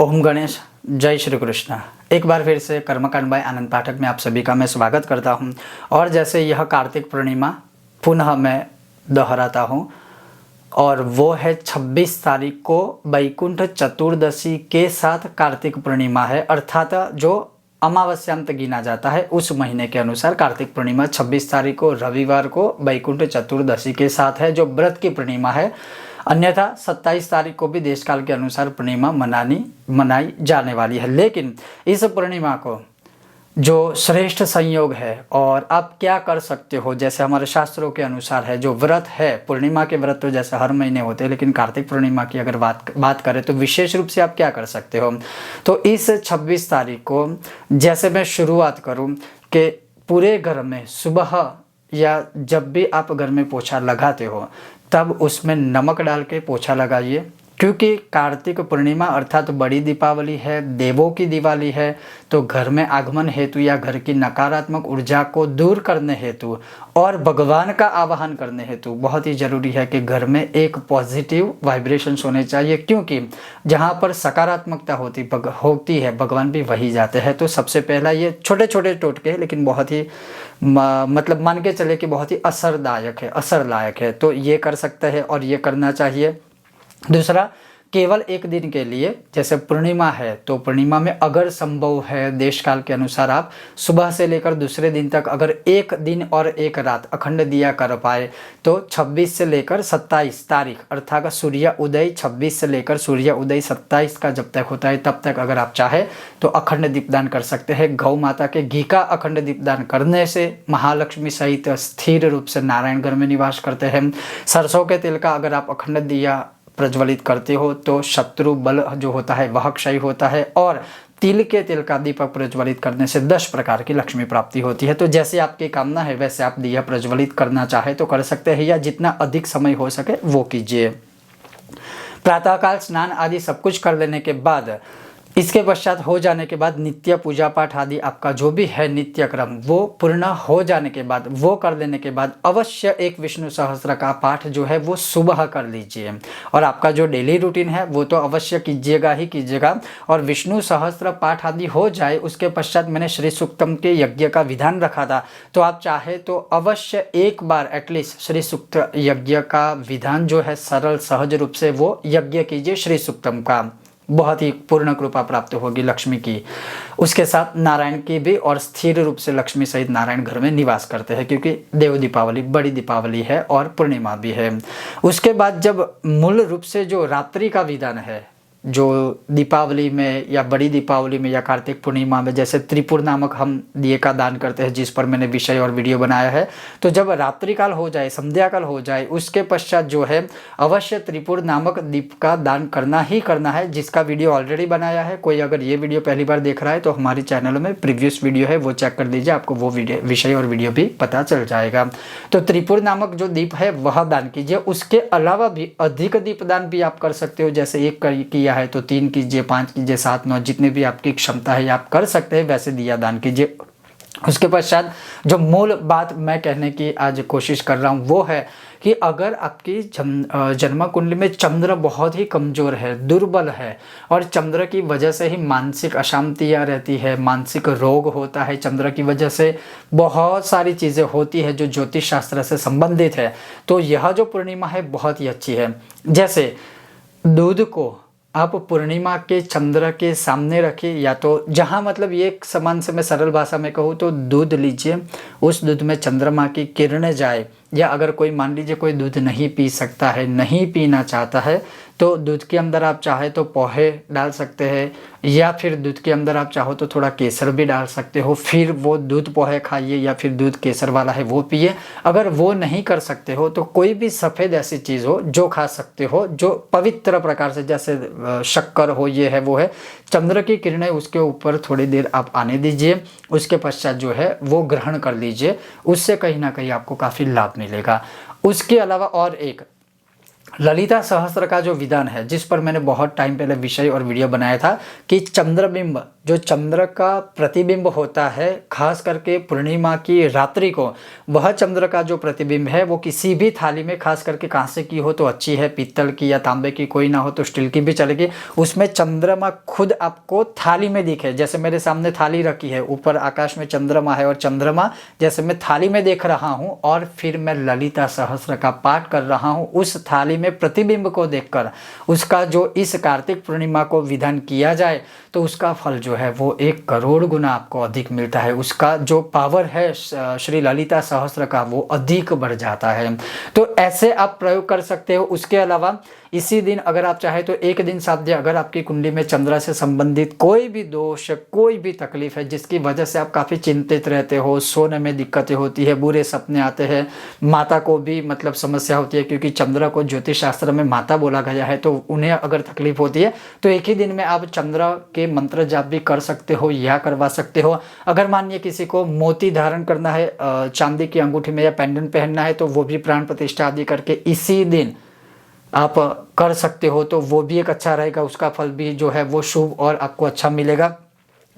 ओम गणेश, जय श्री कृष्ण। एक बार फिर से कर्मकांड बाय आनंद पाठक में आप सभी का मैं स्वागत करता हूं। और जैसे यह कार्तिक पूर्णिमा पुनः मैं दोहराता हूं, और वो है 26 तारीख को वैकुंठ चतुर्दशी के साथ कार्तिक पूर्णिमा है, अर्थात जो अमावस्यांत गिना जाता है उस महीने के अनुसार कार्तिक पूर्णिमा 26 तारीख को रविवार को वैकुंठ चतुर्दशी के साथ है, जो व्रत की पूर्णिमा है। अन्यथा 27 तारीख को भी देश काल के अनुसार पूर्णिमा मनाई जाने वाली है। लेकिन इस पूर्णिमा को जो श्रेष्ठ संयोग है, और आप क्या कर सकते हो, जैसे हमारे शास्त्रों के अनुसार है, जो व्रत है पूर्णिमा के व्रत तो जैसे हर महीने होते हैं, लेकिन कार्तिक पूर्णिमा की अगर बात करें तो विशेष रूप से आप क्या कर सकते हो। तो इस 26 तारीख को जैसे मैं शुरुआत करूं कि पूरे घर में सुबह या जब भी आप घर में पोछा लगाते हो तब उसमें नमक डाल के पोछा लगाइए, क्योंकि कार्तिक पूर्णिमा अर्थात बड़ी दीपावली है, देवों की दिवाली है। तो घर में आगमन हेतु या घर की नकारात्मक ऊर्जा को दूर करने हेतु और भगवान का आवाहन करने हेतु बहुत ही जरूरी है कि घर में एक पॉजिटिव वाइब्रेशंस होने चाहिए, क्योंकि जहाँ पर सकारात्मकता होती है भगवान भी वही जाते हैं। तो सबसे पहला ये छोटे छोटे टोटके, लेकिन बहुत ही मतलब मान के चले कि बहुत ही असर लायक है। तो ये कर सकते हैं और ये करना चाहिए। दूसरा, केवल एक दिन के लिए, जैसे पूर्णिमा है तो पूर्णिमा में अगर संभव है देश काल के अनुसार आप सुबह से लेकर दूसरे दिन तक अगर एक दिन और एक रात अखंड दिया कर पाए तो 26 से लेकर 27 तारीख अर्थात सूर्य उदय 26 से लेकर सूर्य उदय 27 का जब तक होता है तब तक अगर आप चाहे तो अखंड दीपदान कर सकते हैं। गौ माता के घी का अखंड दीपदान करने से महालक्ष्मी सहित स्थिर रूप से नारायण घर में निवास करते हैं। सरसों के तेल का अगर आप अखंड दिया प्रज्वलित करते हो तो शत्रु बल जो होता है वह क्षय होता है। और तिल के तेल का दीपक प्रज्वलित करने से 10 प्रकार की लक्ष्मी प्राप्ति होती है। तो जैसे आपकी कामना है वैसे आप दिया प्रज्वलित करना चाहे तो कर सकते हैं, या जितना अधिक समय हो सके वो कीजिए। प्रातःकाल स्नान आदि सब कुछ कर लेने के बाद, इसके पश्चात हो जाने के बाद नित्य पूजा पाठ आदि आपका जो भी है नित्य क्रम वो पूर्ण हो जाने के बाद, वो कर लेने के बाद अवश्य एक विष्णु सहस्त्र का पाठ जो है वो सुबह कर लीजिए। और आपका जो डेली रूटीन है वो तो अवश्य कीजिएगा ही कीजिएगा। और विष्णु सहस्त्र पाठ आदि हो जाए उसके पश्चात मैंने श्री सूक्तम के यज्ञ का विधान रखा था, तो आप चाहे तो अवश्य एक बार एटलीस्ट श्री सूक्त यज्ञ का विधान जो है सरल सहज रूप से वो यज्ञ कीजिए श्री सूक्तम का, बहुत ही पूर्ण कृपा प्राप्त होगी लक्ष्मी की। उसके साथ नारायण की भी, और स्थिर रूप से लक्ष्मी सहित नारायण घर में निवास करते हैं, क्योंकि देव दीपावली बड़ी दीपावली है और पूर्णिमा भी है। उसके बाद जब मूल रूप से जो रात्रि का विधान है, जो दीपावली में या बड़ी दीपावली में या कार्तिक पूर्णिमा में जैसे त्रिपुर नामक हम दिए का दान करते हैं, जिस पर मैंने विषय और वीडियो बनाया है। तो जब रात्रि काल हो जाए, संध्या काल हो जाए, उसके पश्चात जो है अवश्य त्रिपुर नामक दीप का दान करना ही करना है, जिसका वीडियो ऑलरेडी बनाया है। कोई अगर ये वीडियो पहली बार देख रहा है तो हमारी चैनल में प्रीवियस वीडियो है वो चेक कर दीजिए, आपको वो विषय और वीडियो भी पता चल जाएगा। तो त्रिपुर नामक जो दीप है वह दान कीजिए। उसके अलावा भी अधिक दीप दान भी आप कर सकते हो, जैसे एक किया है तो 3 कीजिए, 5 कीजिए, 7, 9 जितने भी आपकी क्षमता है आप कर सकते हैं वैसे दिया दान कीजिए। उसके पश्चात जो मूल बात मैं कहने की आज कोशिश कर रहा हूँ वो है कि अगर आपकी जन्म कुंडली में चंद्र बहुत ही कमजोर है, दुर्बल है, और चंद्र की वजह से ही मानसिक अशांतियाँ रहती है, मानसिक रोग होता है, चंद्र की वजह से बहुत सारी चीज़ें होती है जो ज्योतिष शास्त्र से संबंधित है, तो यह जो पूर्णिमा है बहुत ही अच्छी है। जैसे दूध को आप पूर्णिमा के चंद्र के सामने रखिए, या तो जहाँ मतलब ये एक समान से मैं सरल भाषा में कहूँ तो दूध लीजिए, उस दूध में चंद्रमा की किरणें जाए, या अगर कोई मान लीजिए कोई दूध नहीं पी सकता है, नहीं पीना चाहता है, तो दूध के अंदर आप चाहे तो पोहे डाल सकते हैं, या फिर दूध के अंदर आप चाहो तो थोड़ा केसर भी डाल सकते हो, फिर वो दूध पोहे खाइए या फिर दूध केसर वाला है वो पिए। अगर वो नहीं कर सकते हो तो कोई भी सफ़ेद ऐसी चीज़ हो जो खा सकते हो, जो पवित्र प्रकार से, जैसे शक्कर हो, ये है वो है, चंद्र की किरणें उसके ऊपर थोड़ी देर आप आने दीजिए, उसके पश्चात जो है वो ग्रहण कर लीजिए, उससे कहीं ना कहीं आपको काफ़ी लाभ मिलेगा। उसके अलावा और एक ललिता सहस्त्र का जो विधान है, जिस पर मैंने बहुत टाइम पहले विषय और वीडियो बनाया था कि चंद्रबिंब जो चंद्र का प्रतिबिंब होता है, खास करके पूर्णिमा की रात्रि को, वह चंद्र का जो प्रतिबिंब है वो किसी भी थाली में, खास करके कांसे की हो तो अच्छी है, पीतल की या तांबे की कोई ना हो तो स्टील की भी चलेगी, उसमें चंद्रमा खुद आपको थाली में दिखे। जैसे मेरे सामने थाली रखी है, ऊपर आकाश में चंद्रमा है और चंद्रमा जैसे मैं थाली में देख रहा हूँ और फिर मैं ललिता सहस्त्र का पाठ कर रहा हूँ, उस थाली में प्रतिबिंब को देखकर उसका जो इस कार्तिक पूर्णिमा को विधान किया जाए तो उसका फल जो है वो 1 करोड़ गुना आपको अधिक मिलता है। उसका जो पावर है श्री ललिता सहस्त्र का वो अधिक बढ़ जाता है। तो ऐसे आप प्रयोग कर सकते हो। उसके अलावा इसी दिन अगर आप चाहे तो एक दिन साध्य, अगर आपकी कुंडली में चंद्र से संबंधित कोई भी दोष, कोई भी तकलीफ है जिसकी वजह से आप काफ़ी चिंतित रहते हो, सोने में दिक्कतें होती है, बुरे सपने आते हैं, माता को भी मतलब समस्या होती है, क्योंकि चंद्र को ज्योतिष शास्त्र में माता बोला गया है, तो उन्हें अगर तकलीफ होती है तो एक ही दिन में आप चंद्र के मंत्र जाप भी कर सकते हो या करवा सकते हो। अगर मानिए किसी को मोती धारण करना है, चांदी की अंगूठी में या पेंडेंट पहनना है, तो वो भी प्राण प्रतिष्ठा आदि करके इसी दिन आप कर सकते हो, तो वो भी एक अच्छा रहेगा, उसका फल भी जो है वो शुभ और आपको अच्छा मिलेगा।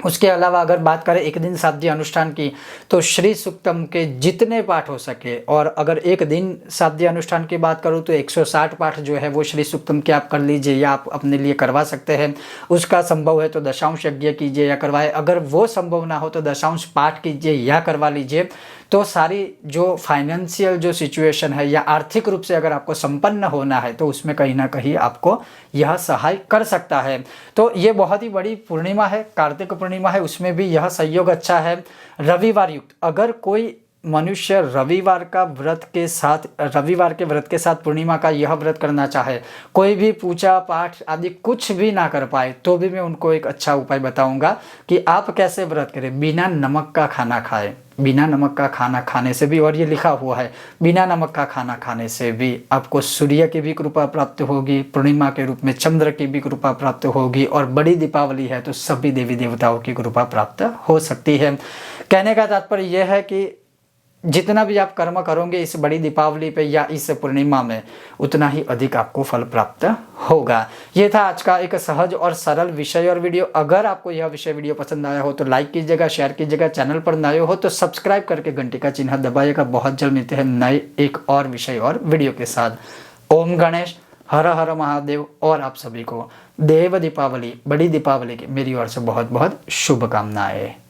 उसके अलावा अगर बात करें एक दिन साध्य अनुष्ठान की, तो श्री सूक्तम के जितने पाठ हो सके, और अगर एक दिन साध्य अनुष्ठान की बात करूँ तो 160 पाठ जो है वो श्री सूक्तम के आप कर लीजिए या आप अपने लिए करवा सकते हैं। उसका संभव है तो दशांश यज्ञ कीजिए या करवाए, अगर वो संभव ना हो तो दशांश पाठ कीजिए या करवा लीजिए। तो सारी जो फाइनेंशियल जो सिचुएशन है या आर्थिक रूप से अगर आपको संपन्न होना है तो उसमें कहीं ना कहीं आपको यह सहाय कर सकता है। तो ये बहुत ही बड़ी पूर्णिमा है, कार्तिक पूर्णिमा है, उसमें भी यह संयोग अच्छा है। रविवार युक्त अगर कोई मनुष्य रविवार के व्रत के साथ पूर्णिमा का यह व्रत करना चाहे, कोई भी पूजा पाठ आदि कुछ भी ना कर पाए, तो भी मैं उनको एक अच्छा उपाय बताऊंगा कि आप कैसे व्रत करें। बिना नमक का खाना खाएं, बिना नमक का खाना खाने से भी, और ये लिखा हुआ है, बिना नमक का खाना खाने से भी आपको सूर्य की भी कृपा प्राप्त होगी, पूर्णिमा के रूप में चंद्र की भी कृपा प्राप्त होगी, और बड़ी दीपावली है तो सभी देवी देवताओं की कृपा प्राप्त हो सकती है। कहने का तात्पर्य यह है कि जितना भी आप कर्म करोगे इस बड़ी दीपावली पे या इस पूर्णिमा में, उतना ही अधिक आपको फल प्राप्त होगा। ये था आज का एक सहज और सरल विषय और वीडियो। अगर आपको यह विषय वीडियो पसंद आया हो तो लाइक कीजिएगा, शेयर कीजिएगा, चैनल पर नए हो तो सब्सक्राइब करके घंटी का चिन्ह दबाइएगा। बहुत जल्द मिलते हैं नए एक और विषय और वीडियो के साथ। ओम गणेश, हर हर महादेव, और आप सभी को देव दीपावली, बड़ी दीपावली की मेरी ओर से बहुत बहुत शुभकामनाएं।